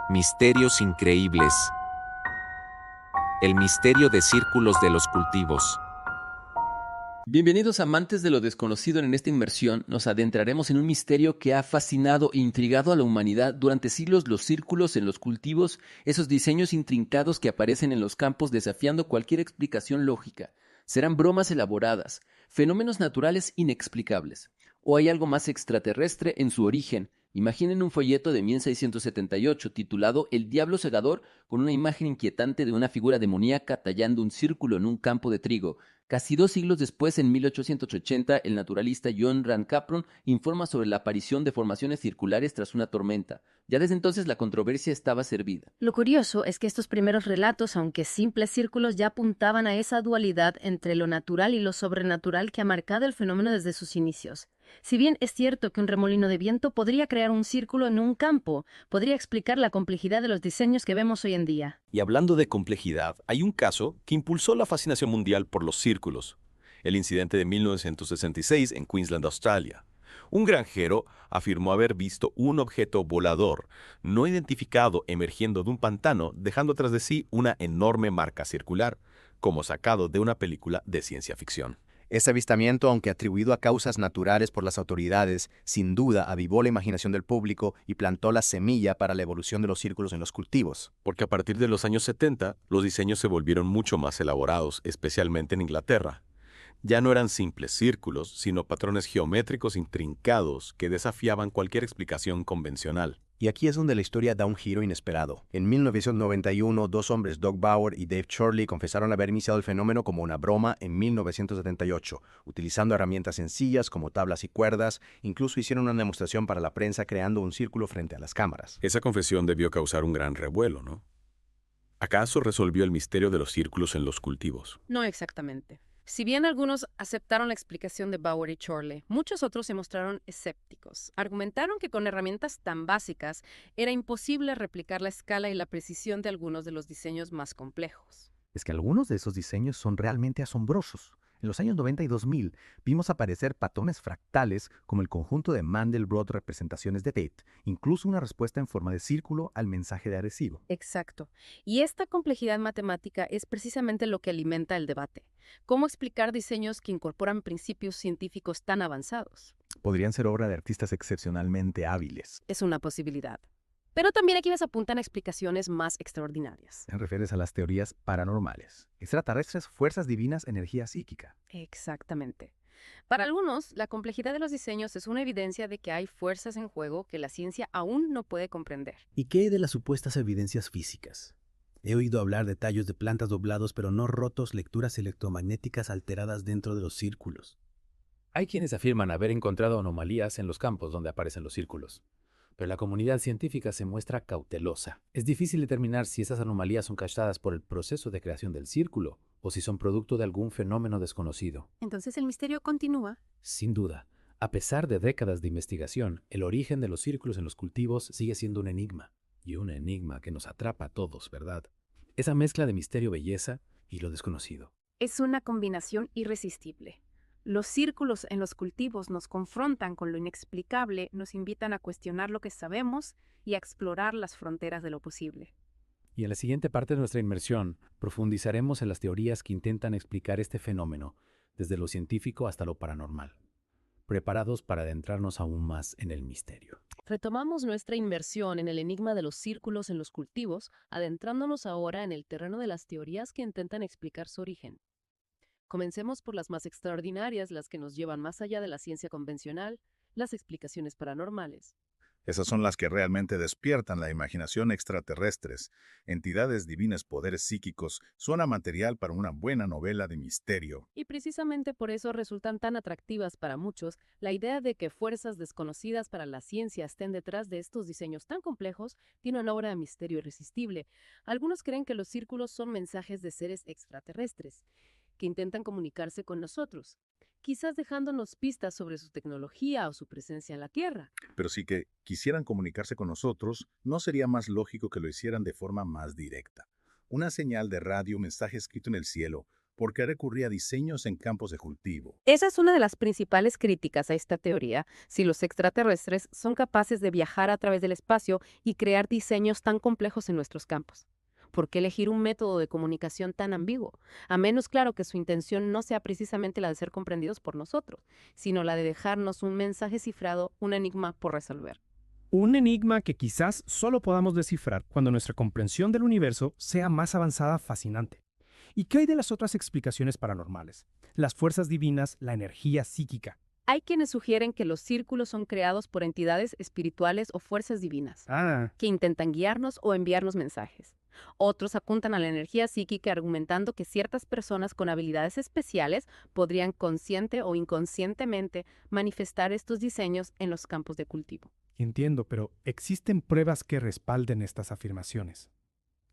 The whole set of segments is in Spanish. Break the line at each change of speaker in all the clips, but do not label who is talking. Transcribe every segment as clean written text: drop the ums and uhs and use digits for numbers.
Misterios increíbles. El misterio de círculos de los cultivos.
Bienvenidos amantes de lo desconocido. En esta inmersión nos adentraremos en un misterio que ha fascinado e intrigado a la humanidad durante siglos: los círculos en los cultivos, esos diseños intrincados que aparecen en los campos desafiando cualquier explicación lógica. ¿Serán bromas elaboradas, fenómenos naturales inexplicables? ¿O hay algo más extraterrestre en su origen? Imaginen un folleto de 1678 titulado El Diablo Segador, con una imagen inquietante de una figura demoníaca tallando un círculo en un campo de trigo. Casi 2 siglos después, en 1880, el naturalista John Rand Capron informa sobre la aparición de formaciones circulares tras una tormenta. Ya desde entonces la controversia estaba servida.
Lo curioso es que estos primeros relatos, aunque simples círculos, ya apuntaban a esa dualidad entre lo natural y lo sobrenatural que ha marcado el fenómeno desde sus inicios. Si bien es cierto que un remolino de viento podría crear un círculo en un campo, podría explicar la complejidad de los diseños que vemos hoy en día.
Y hablando de complejidad, hay un caso que impulsó la fascinación mundial por los círculos: el incidente de 1966 en Queensland, Australia. Un granjero afirmó haber visto un objeto volador no identificado emergiendo de un pantano, dejando tras de sí una enorme marca circular, como sacado de una película de ciencia ficción.
Este avistamiento, aunque atribuido a causas naturales por las autoridades, sin duda avivó la imaginación del público y plantó la semilla para la evolución de los círculos en los cultivos.
Porque a partir de los años 70, los diseños se volvieron mucho más elaborados, especialmente en Inglaterra. Ya no eran simples círculos, sino patrones geométricos intrincados que desafiaban cualquier explicación convencional.
Y aquí es donde la historia da un giro inesperado. En 1991, dos hombres, Doug Bauer y Dave Chorley, confesaron haber iniciado el fenómeno como una broma en 1978, utilizando herramientas sencillas como tablas y cuerdas. Incluso hicieron una demostración para la prensa creando un círculo frente a las cámaras.
Esa confesión debió causar un gran revuelo, ¿no? ¿Acaso resolvió el misterio de los círculos en los cultivos?
No exactamente. Si bien algunos aceptaron la explicación de Bauer y Chorley, muchos otros se mostraron escépticos. Argumentaron que con herramientas tan básicas era imposible replicar la escala y la precisión de algunos de los diseños más complejos.
Es que algunos de esos diseños son realmente asombrosos. En los años 90 y 2000 vimos aparecer patrones fractales como el conjunto de Mandelbrot representaciones de Tate, incluso una respuesta en forma de círculo al mensaje de Arecibo.
Exacto. Y esta complejidad matemática es precisamente lo que alimenta el debate. ¿Cómo explicar diseños que incorporan principios científicos tan avanzados?
Podrían ser obra de artistas excepcionalmente hábiles.
Es una posibilidad. Pero también hay quienes apuntan a explicaciones más extraordinarias.
Te refieres a las teorías paranormales. Extraterrestres, fuerzas divinas, energía psíquica.
Exactamente. Para algunos, la complejidad de los diseños es una evidencia de que hay fuerzas en juego que la ciencia aún no puede comprender.
¿Y qué hay de las supuestas evidencias físicas? He oído hablar de tallos de plantas doblados pero no rotos, lecturas electromagnéticas alteradas dentro de los círculos.
Hay quienes afirman haber encontrado anomalías en los campos donde aparecen los círculos, pero la comunidad científica se muestra cautelosa. Es difícil determinar si esas anomalías son causadas por el proceso de creación del círculo o si son producto de algún fenómeno desconocido.
Entonces el misterio continúa.
Sin duda, a pesar de décadas de investigación, el origen de los círculos en los cultivos sigue siendo un enigma, y un enigma que nos atrapa a todos, ¿verdad? Esa mezcla de misterio, belleza y lo desconocido.
Es una combinación irresistible. Los círculos en los cultivos nos confrontan con lo inexplicable, nos invitan a cuestionar lo que sabemos y a explorar las fronteras de lo posible.
Y en la siguiente parte de nuestra inmersión, profundizaremos en las teorías que intentan explicar este fenómeno, desde lo científico hasta lo paranormal, preparados para adentrarnos aún más en el misterio.
Retomamos nuestra inmersión en el enigma de los círculos en los cultivos, adentrándonos ahora en el terreno de las teorías que intentan explicar su origen. Comencemos por las más extraordinarias, las que nos llevan más allá de la ciencia convencional, las explicaciones paranormales.
Esas son las que realmente despiertan la imaginación: extraterrestres, entidades divinas, poderes psíquicos. Suena material para una buena novela de misterio.
Y precisamente por eso resultan tan atractivas para muchos la idea de que fuerzas desconocidas para la ciencia estén detrás de estos diseños tan complejos. Tiene una obra de misterio irresistible. Algunos creen que los círculos son mensajes de seres extraterrestres que intentan comunicarse con nosotros, quizás dejándonos pistas sobre su tecnología o su presencia en la Tierra.
Pero si que quisieran comunicarse con nosotros, ¿no sería más lógico que lo hicieran de forma más directa? Una señal de radio, mensaje escrito en el cielo, ¿Por qué recurría a diseños en campos de cultivo?
Esa es una de las principales críticas a esta teoría, si los extraterrestres son capaces de viajar a través del espacio y crear diseños tan complejos en nuestros campos. ¿Por qué elegir un método de comunicación tan ambiguo? A menos claro que su intención no sea precisamente la de ser comprendidos por nosotros, sino la de dejarnos un mensaje cifrado, un enigma por resolver.
Un enigma que quizás solo podamos descifrar cuando nuestra comprensión del universo sea más avanzada, fascinante. ¿Y qué hay de las otras explicaciones paranormales? Las fuerzas divinas, la energía psíquica.
Hay quienes sugieren que los círculos son creados por entidades espirituales o fuerzas divinas, que intentan guiarnos o enviarnos mensajes. Otros apuntan a la energía psíquica argumentando que ciertas personas con habilidades especiales podrían consciente o inconscientemente manifestar estos diseños en los campos de cultivo.
Entiendo, pero ¿existen pruebas que respalden estas afirmaciones?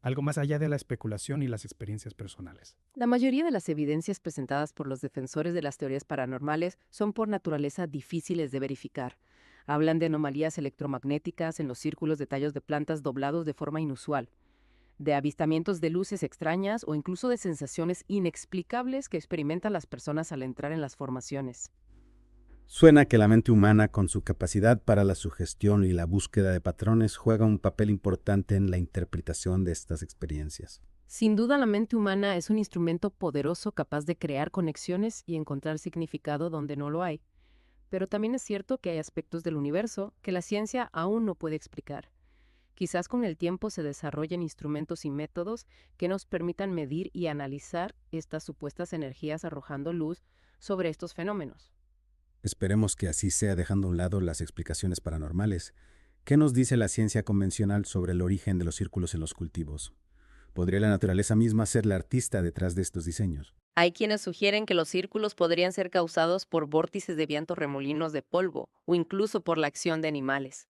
Algo más allá de la especulación y las experiencias personales.
La mayoría de las evidencias presentadas por los defensores de las teorías paranormales son por naturaleza difíciles de verificar. Hablan de anomalías electromagnéticas en los círculos de tallos de plantas doblados de forma inusual, de avistamientos de luces extrañas o incluso de sensaciones inexplicables que experimentan las personas al entrar en las formaciones.
Suena que la mente humana, con su capacidad para la sugestión y la búsqueda de patrones, juega un papel importante en la interpretación de estas experiencias.
Sin duda, la mente humana es un instrumento poderoso capaz de crear conexiones y encontrar significado donde no lo hay. Pero también es cierto que hay aspectos del universo que la ciencia aún no puede explicar. Quizás con el tiempo se desarrollen instrumentos y métodos que nos permitan medir y analizar estas supuestas energías arrojando luz sobre estos fenómenos.
Esperemos que así sea, dejando a un lado las explicaciones paranormales. ¿Qué nos dice la ciencia convencional sobre el origen de los círculos en los cultivos? ¿Podría la naturaleza misma ser la artista detrás de estos diseños?
Hay quienes sugieren que los círculos podrían ser causados por vórtices de viento remolinos de polvo o incluso por la acción de animales.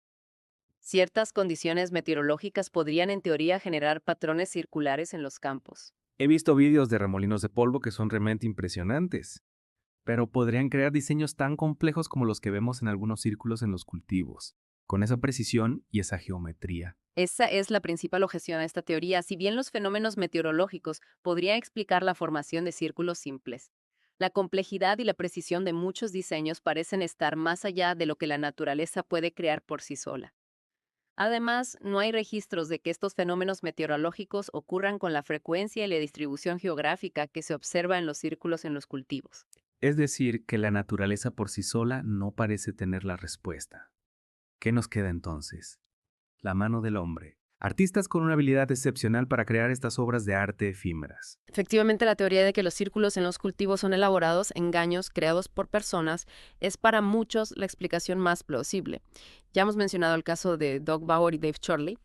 Ciertas condiciones meteorológicas podrían en teoría generar patrones circulares en los campos.
He visto vídeos de remolinos de polvo que son realmente impresionantes, pero podrían crear diseños tan complejos como los que vemos en algunos círculos en los cultivos, con esa precisión y esa geometría.
Esa es la principal objeción a esta teoría, si bien los fenómenos meteorológicos podrían explicar la formación de círculos simples. La complejidad y la precisión de muchos diseños parecen estar más allá de lo que la naturaleza puede crear por sí sola. Además, no hay registros de que estos fenómenos meteorológicos ocurran con la frecuencia y la distribución geográfica que se observa en los círculos en los cultivos.
Es decir, que la naturaleza por sí sola no parece tener la respuesta. ¿Qué nos queda entonces? La mano del hombre. Artistas con una habilidad excepcional para crear estas obras de arte efímeras.
Efectivamente, la teoría de que los círculos en los cultivos son elaborados engaños creados por personas es para muchos la explicación más plausible. Ya hemos mencionado el caso de Doug Bauer y Dave Chorley,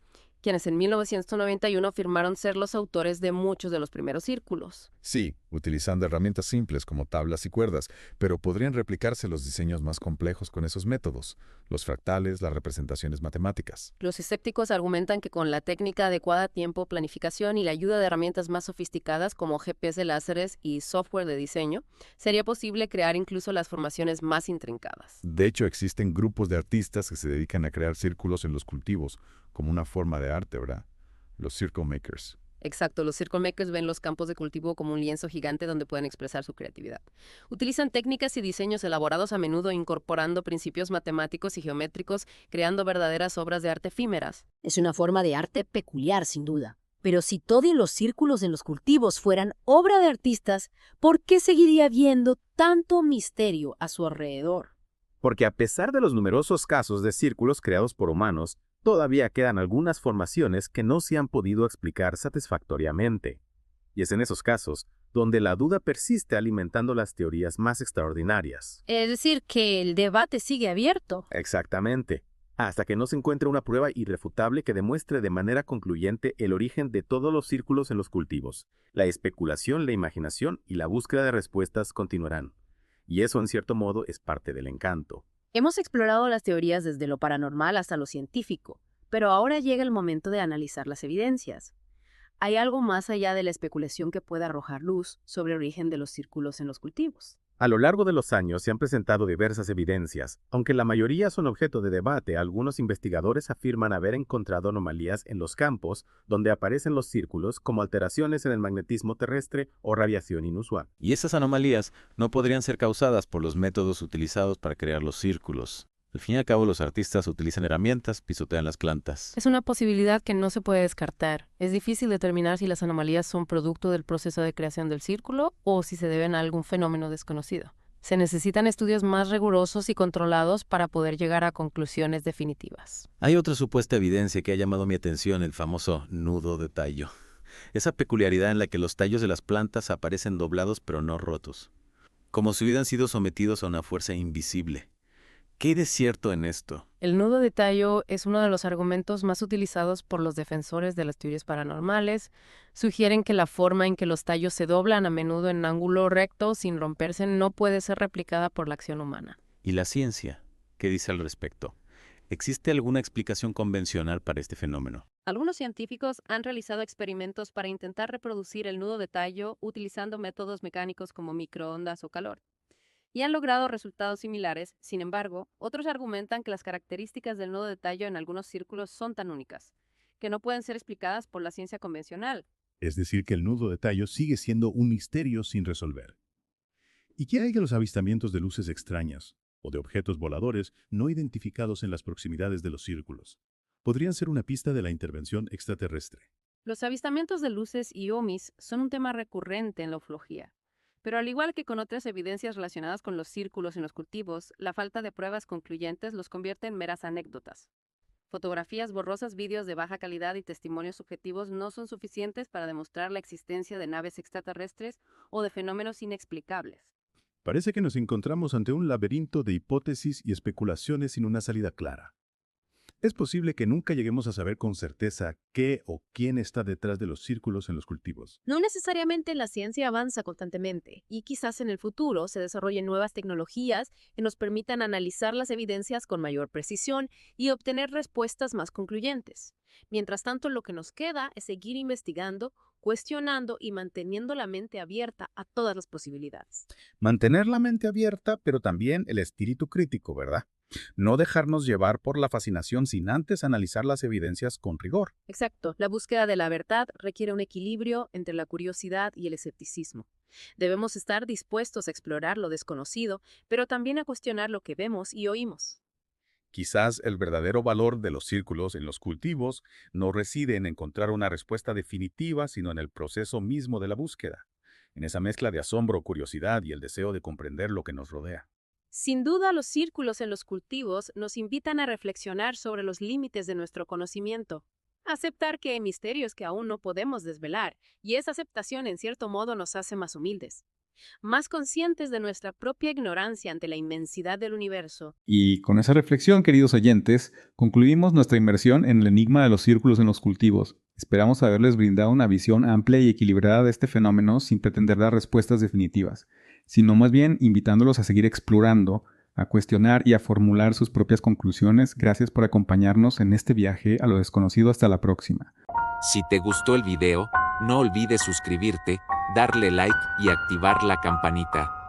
quienes en 1991 afirmaron ser los autores de muchos de los primeros círculos.
Sí, utilizando herramientas simples como tablas y cuerdas, pero podrían replicarse los diseños más complejos con esos métodos, los fractales, las representaciones matemáticas.
Los escépticos argumentan que con la técnica adecuada, tiempo, planificación y la ayuda de herramientas más sofisticadas como GPS láseres y software de diseño, sería posible crear incluso las formaciones más intrincadas.
De hecho, existen grupos de artistas que se dedican a crear círculos en los cultivos, como una forma de arte, ¿verdad? Los circle makers.
Exacto, los circle makers ven los campos de cultivo como un lienzo gigante donde pueden expresar su creatividad. Utilizan técnicas y diseños elaborados a menudo incorporando principios matemáticos y geométricos, creando verdaderas obras de arte efímeras.
Es una forma de arte peculiar, sin duda. Pero si todos los círculos en los cultivos fueran obra de artistas, ¿por qué seguiría habiendo tanto misterio a su alrededor?
Porque a pesar de los numerosos casos de círculos creados por humanos, todavía quedan algunas formaciones que no se han podido explicar satisfactoriamente. Y es en esos casos donde la duda persiste alimentando las teorías más extraordinarias.
Es decir, que el debate sigue abierto.
Exactamente. Hasta que no se encuentre una prueba irrefutable que demuestre de manera concluyente el origen de todos los círculos en los cultivos. La especulación, la imaginación y la búsqueda de respuestas continuarán. Y eso, en cierto modo, es parte del encanto.
Hemos explorado las teorías desde lo paranormal hasta lo científico, pero ahora llega el momento de analizar las evidencias. ¿Hay algo más allá de la especulación que pueda arrojar luz sobre el origen de los círculos en los cultivos?
A lo largo de los años se han presentado diversas evidencias. Aunque la mayoría son objeto de debate, algunos investigadores afirman haber encontrado anomalías en los campos donde aparecen los círculos, como alteraciones en el magnetismo terrestre o radiación inusual.
Y esas anomalías no podrían ser causadas por los métodos utilizados para crear los círculos. Al fin y al cabo, los artistas utilizan herramientas, pisotean las plantas.
Es una posibilidad que no se puede descartar. Es difícil determinar si las anomalías son producto del proceso de creación del círculo o si se deben a algún fenómeno desconocido. Se necesitan estudios más rigurosos y controlados para poder llegar a conclusiones definitivas.
Hay otra supuesta evidencia que ha llamado mi atención, el famoso nudo de tallo. Esa peculiaridad en la que los tallos de las plantas aparecen doblados pero no rotos, como si hubieran sido sometidos a una fuerza invisible. ¿Qué hay de cierto en esto?
El nudo de tallo es uno de los argumentos más utilizados por los defensores de las teorías paranormales. Sugieren que la forma en que los tallos se doblan a menudo en ángulo recto sin romperse no puede ser replicada por la acción humana.
¿Y la ciencia? ¿Qué dice al respecto? ¿Existe alguna explicación convencional para este fenómeno?
Algunos científicos han realizado experimentos para intentar reproducir el nudo de tallo utilizando métodos mecánicos como microondas o calor, y han logrado resultados similares. Sin embargo, otros argumentan que las características del nudo de tallo en algunos círculos son tan únicas que no pueden ser explicadas por la ciencia convencional.
Es decir, que el nudo de tallo sigue siendo un misterio sin resolver. ¿Y qué hay de los avistamientos de luces extrañas o de objetos voladores no identificados en las proximidades de los círculos? Podrían ser una pista de la intervención extraterrestre.
Los avistamientos de luces y ovnis son un tema recurrente en la ufología. Pero al igual que con otras evidencias relacionadas con los círculos en los cultivos, la falta de pruebas concluyentes los convierte en meras anécdotas. Fotografías borrosas, vídeos de baja calidad y testimonios subjetivos no son suficientes para demostrar la existencia de naves extraterrestres o de fenómenos inexplicables.
Parece que nos encontramos ante un laberinto de hipótesis y especulaciones sin una salida clara. Es posible que nunca lleguemos a saber con certeza qué o quién está detrás de los círculos en los cultivos.
No necesariamente la ciencia avanza constantemente, y quizás en el futuro se desarrollen nuevas tecnologías que nos permitan analizar las evidencias con mayor precisión y obtener respuestas más concluyentes. Mientras tanto, lo que nos queda es seguir investigando, cuestionando y manteniendo la mente abierta a todas las posibilidades.
Mantener la mente abierta, pero también el espíritu crítico, ¿verdad? No dejarnos llevar por la fascinación sin antes analizar las evidencias con rigor.
Exacto. La búsqueda de la verdad requiere un equilibrio entre la curiosidad y el escepticismo. Debemos estar dispuestos a explorar lo desconocido, pero también a cuestionar lo que vemos y oímos.
Quizás el verdadero valor de los círculos en los cultivos no reside en encontrar una respuesta definitiva, sino en el proceso mismo de la búsqueda, en esa mezcla de asombro, curiosidad y el deseo de comprender lo que nos rodea.
Sin duda, los círculos en los cultivos nos invitan a reflexionar sobre los límites de nuestro conocimiento, a aceptar que hay misterios que aún no podemos desvelar, y esa aceptación en cierto modo nos hace más humildes, más conscientes de nuestra propia ignorancia ante la inmensidad del universo.
Y con esa reflexión, queridos oyentes, concluimos nuestra inmersión en el enigma de los círculos en los cultivos. Esperamos haberles brindado una visión amplia y equilibrada de este fenómeno sin pretender dar respuestas definitivas, sino más bien invitándolos a seguir explorando, a cuestionar y a formular sus propias conclusiones. Gracias por acompañarnos en este viaje a lo desconocido. Hasta la próxima.
Si te gustó el video, no olvides suscribirte, darle like y activar la campanita.